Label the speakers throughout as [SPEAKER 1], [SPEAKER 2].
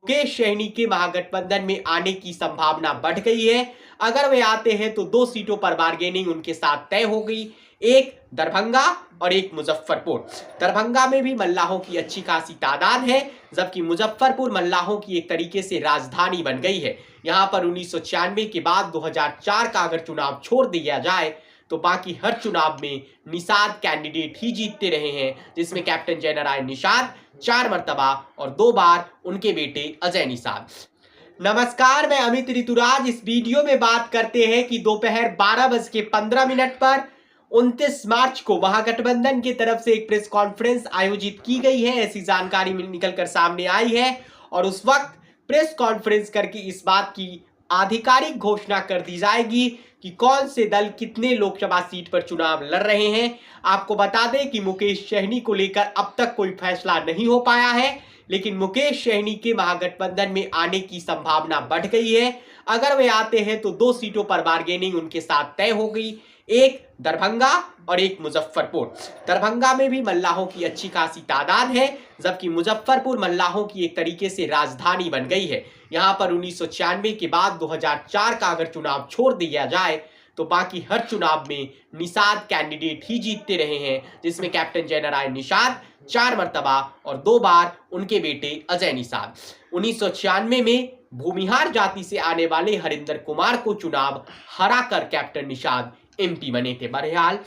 [SPEAKER 1] मुकेश सहनी के महागठबंधन में आने की संभावना बढ़ गई है। अगर वे आते हैं तो 2 सीटों पर बार्गेनिंग उनके साथ तय हो गई, एक दरभंगा और एक मुजफ्फरपुर। दरभंगा में भी मल्लाहों की अच्छी खासी तादाद है, जबकि मुजफ्फरपुर मल्लाहों की एक तरीके से राजधानी बन गई है। यहाँ पर 1996 के बाद 2004 का अगर चुनाव छोड़ दिया जाए तो बाकी हर चुनाव में निषाद कैंडिडेट ही जीतते रहे हैं, जिसमें कैप्टन जयनारायण निषाद 4 मर्तबा और 2 बार उनके बेटे अजय निषाद। नमस्कार, मैं अमित ऋतुराज। इस वीडियो में बात करते हैं कि दोपहर 12:15 पर 29 मार्च को महागठबंधन की तरफ से एक प्रेस कॉन्फ्रेंस आयोजित की गई है, ऐसी जानकारी निकलकर सामने आई है। और उस वक्त प्रेस कॉन्फ्रेंस करके इस बात की आधिकारिक घोषणा कर दी जाएगी कि कौन से दल कितने लोकसभा सीट पर चुनाव लड़ रहे हैं। आपको बता दें कि मुकेश सहनी को लेकर अब तक कोई फैसला नहीं हो पाया है, लेकिन मुकेश सहनी के महागठबंधन में आने की संभावना बढ़ गई है। अगर वे आते हैं तो 2 सीटों पर बार्गेनिंग उनके साथ तय हो गई, एक दरभंगा और एक मुजफ्फरपुर। दरभंगा में भी मल्लाहों की अच्छी खासी तादाद है, जबकि मुजफ्फरपुर मल्लाहों की एक तरीके से राजधानी बन गई है। यहाँ पर 1996 के बाद 2004 का अगर चुनाव छोड़ दिया जाए तो बाकी हर चुनाव में निषाद कैंडिडेट ही जीतते रहे हैं, जिसमें कैप्टन जयनारायण निषाद 4 मर्तबा और 2 बार उनके बेटे अजय निषाद। 1996 में भूमिहार जाति से आने वाले हरिंदर कुमार को चुनाव हराकर कैप्टन निषाद एमपी बने थे। बहरहाल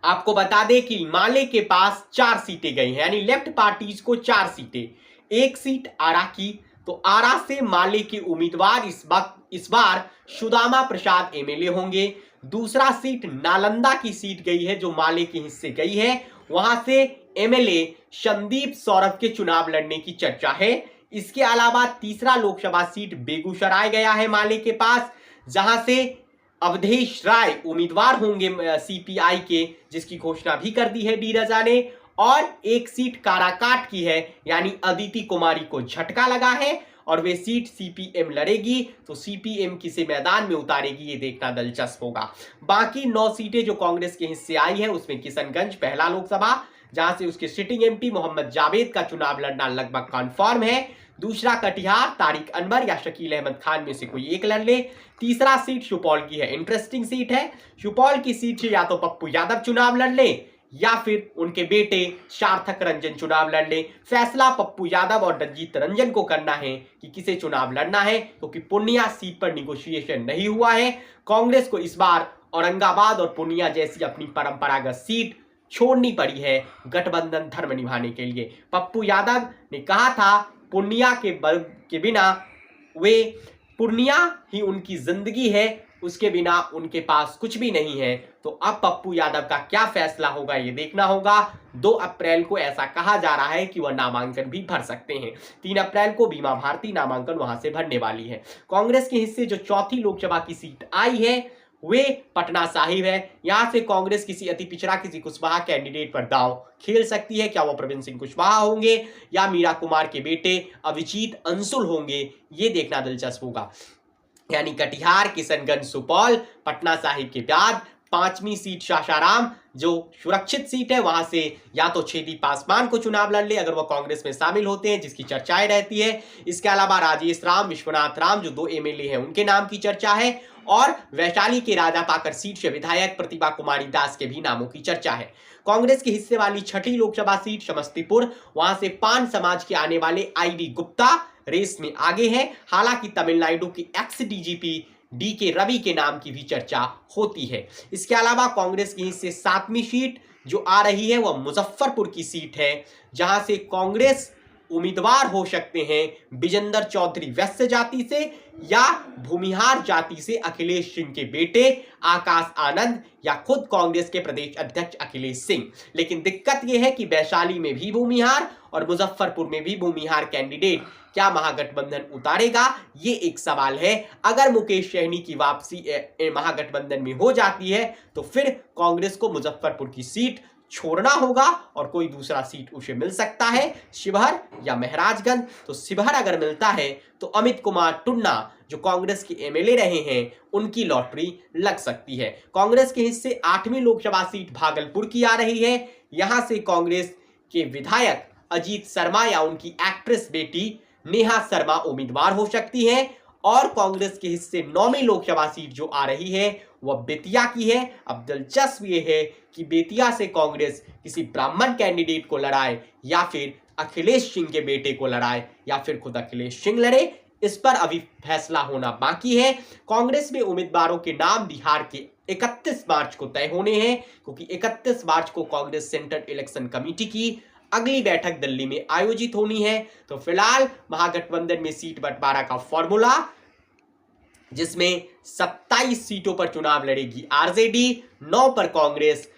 [SPEAKER 1] आपको बता दें कि माले के पास 4 सीटें गई हैं, यानी लेफ्ट पार्टीज को 4 सीटें, एक सीट आरा की। तो आरा से माले के उम्मीदवार इस बार सुदामा प्रसाद एमएलए होंगे। दूसरा सीट नालंदा की सीट गई है जो माले के हिस्से गई है, वहां से एमएलए संदीप सौरभ के चुनाव लड़ने की चर्चा है। इसके अलावा तीसरा लोकसभा सीट बेगूसराय गया है माले के पास, जहां से अवधेश राय उम्मीदवार होंगे सीपीआई के, जिसकी घोषणा भी कर दी है डी रजा ने। और एक सीट काराकाट की है, यानी अदिति कुमारी को झटका लगा है और वे सीट सीपीएम लड़ेगी। तो सीपीएम किसे मैदान में उतारेगी ये देखना दिलचस्प होगा। बाकी 9 सीटें जो कांग्रेस के हिस्से आई है, उसमें किशनगंज पहला लोकसभा, जहां से उसके सिटिंग एमपी मोहम्मद जावेद का चुनाव लड़ना लगभग कन्फर्म है। दूसरा कटिहार, तारिक अनवर या शकील अहमद खान में से कोई एक लड़ ले। तीसरा सीट सुपौल की है, इंटरेस्टिंग सीट है। सुपौल की सीट से या तो पप्पू यादव चुनाव लड़ ले या फिर उनके बेटे सार्थक रंजन चुनाव लड़ ले। फैसला पप्पू यादव और रंजीत रंजन को करना है कि किसे चुनाव लड़ना है, क्योंकि पूर्णिया सीट पर निगोशिएशन नहीं हुआ है। कांग्रेस को इस बार औरंगाबाद और पूर्णिया जैसी अपनी परंपरागत सीट छोड़नी पड़ी है गठबंधन धर्म निभाने के लिए। पप्पू यादव ने कहा था पूर्णिया के बिना वे, पूर्णिया ही उनकी जिंदगी है, उसके बिना उनके पास कुछ भी नहीं है। तो अब पप्पू यादव का क्या फैसला होगा ये देखना होगा। 2 अप्रैल को ऐसा कहा जा रहा है कि वह नामांकन भी भर सकते हैं। 3 अप्रैल को बीमा भारती नामांकन वहां से भरने वाली है। कांग्रेस के हिस्से जो चौथी लोकसभा की सीट आई है वे पटना साहिब है। यहां से कांग्रेस किसी अति पिछड़ा, किसी कुशवाहा कैंडिडेट पर दांव खेल सकती है। क्या वो प्रवीण सिंह कुशवाहा होंगे या मीरा कुमार के बेटे अभिजीत अंशुल होंगे, ये देखना दिलचस्प होगा। यानी कटिहार, किशनगंज, सुपौल, पटना साहिब के बाद 5वीं सीट सासाराम जो सुरक्षित सीट है, वहां से या तो छेदी पासवान को चुनाव लड़ ले अगर वो कांग्रेस में शामिल होते हैं, जिसकी चर्चाएं रहती है। इसके अलावा राजेश राम, विश्वनाथ राम जो 2 एमएलए हैं, उनके नाम की चर्चा है। और वैशाली के राजा पाकर सीट से विधायक प्रतिभा कुमारी दास के भी नामों की चर्चा है। कांग्रेस के हिस्से वाली छठी लोकसभा सीट समस्तीपुर, वहां से पान समाज के आने वाले आईडी गुप्ता रेस में आगे हैं। हालांकि तमिलनाडु के एक्स डीजीपी डीके रवि के नाम की भी चर्चा होती है। इसके अलावा कांग्रेस की हिस्से 7वीं सीट जो आ रही है वह मुजफ्फरपुर की सीट है, जहां से कांग्रेस उम्मीदवार हो सकते हैं विजेंद्र चौधरी वैश्य जाति से या भूमिहार जाति से अखिलेश सिंह के बेटे आकाश आनंद या खुद कांग्रेस के प्रदेश अध्यक्ष अखिलेश सिंह। लेकिन दिक्कत यह है कि वैशाली में भी भूमिहार और मुजफ्फरपुर में भी भूमिहार कैंडिडेट क्या महागठबंधन उतारेगा, ये एक सवाल है। अगर मुकेश सहनी की वापसी महागठबंधन में हो जाती है तो फिर कांग्रेस को मुजफ्फरपुर की सीट छोड़ना होगा और कोई दूसरा सीट उसे मिल सकता है, शिवहर या महराजगंज। तो शिवहर अगर मिलता है तो अमित कुमार टुन्ना जो कांग्रेस के एमएलए रहे हैं उनकी लॉटरी लग सकती है। कांग्रेस के हिस्से 8वीं लोकसभा सीट भागलपुर की आ रही है। यहां से कांग्रेस के विधायक अजीत शर्मा या उनकी एक्ट्रेस बेटी नेहा शर्मा उम्मीदवार हो सकती हैं और कांग्रेस के हिस्से 9वीं लोकसभा सीट जो आ रही है वह बेतिया की है। अब दिलचस्प ये है कि बेतिया से कांग्रेस किसी ब्राह्मण कैंडिडेट को लड़ाए या फिर अखिलेश सिंह के बेटे को लड़ाए या फिर खुद अखिलेश सिंह लड़े, इस पर अभी फैसला होना बाकी है। कांग्रेस में उम्मीदवारों के नाम बिहार के 31 मार्च को तय होने हैं, क्योंकि 31 मार्च को कांग्रेस सेंट्रल इलेक्शन कमेटी की अगली बैठक दिल्ली में आयोजित होनी है। तो फिलहाल महागठबंधन में सीट बंटवारा का फॉर्मूला, जिसमें 27 सीटों पर चुनाव लड़ेगी आरजेडी, 9 पर कांग्रेस,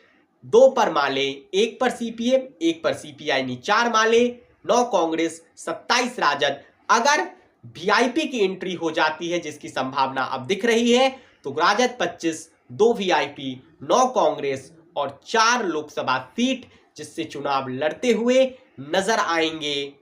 [SPEAKER 1] 2 पर माले, 1 पर सीपीएम, 1 पर सीपीआई यानी 4 माले, 9 कांग्रेस, 27 राजद। अगर वीआईपी की एंट्री हो जाती है, जिसकी संभावना अब दिख रही है, तो राजद 25, 2 वीआईपी, 9 कांग्रेस और 4 लोकसभा सीट, जिससे चुनाव लड़ते हुए नजर आएंगे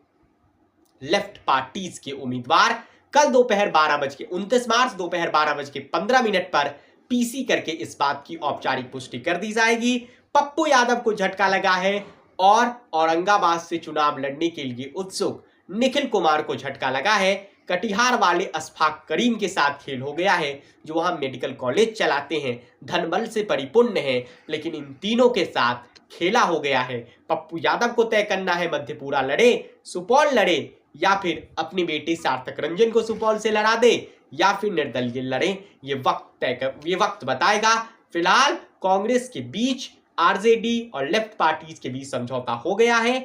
[SPEAKER 1] लेफ्ट पार्टीज के उम्मीदवार। कल दोपहर 29 मार्च दोपहर 12:15 पर पीसी करके इस बात की औपचारिक पुष्टि कर दी जाएगी। पप्पू यादव को झटका लगा है और औरंगाबाद से चुनाव लड़ने के लिए उत्सुक निखिल कुमार को झटका लगा है। कटिहार वाले अशफाक करीम के साथ खेल हो गया है, जो वहां मेडिकल कॉलेज चलाते हैं, धनबल से परिपूर्ण है, लेकिन इन तीनों के साथ खेला हो गया है। पप्पू यादव को तय करना है मधेपुरा लड़े, सुपौल लड़े या फिर अपने बेटे सार्थक रंजन को सुपौल से लड़ा दे या फिर निर्दलीय लड़े। ये वक्त बताएगा। फिलहाल कांग्रेस के बीच आरजेडी और लेफ्ट पार्टीज के बीच समझौता हो गया है।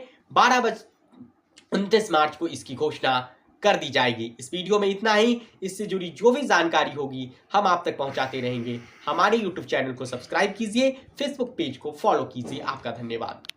[SPEAKER 1] 29 मार्च को इसकी घोषणा कर दी जाएगी। इस वीडियो में इतना ही। इससे जुड़ी जो भी जानकारी होगी हम आप तक पहुंचाते रहेंगे। हमारे YouTube चैनल को सब्सक्राइब कीजिए, फेसबुक पेज को फॉलो कीजिए। आपका धन्यवाद।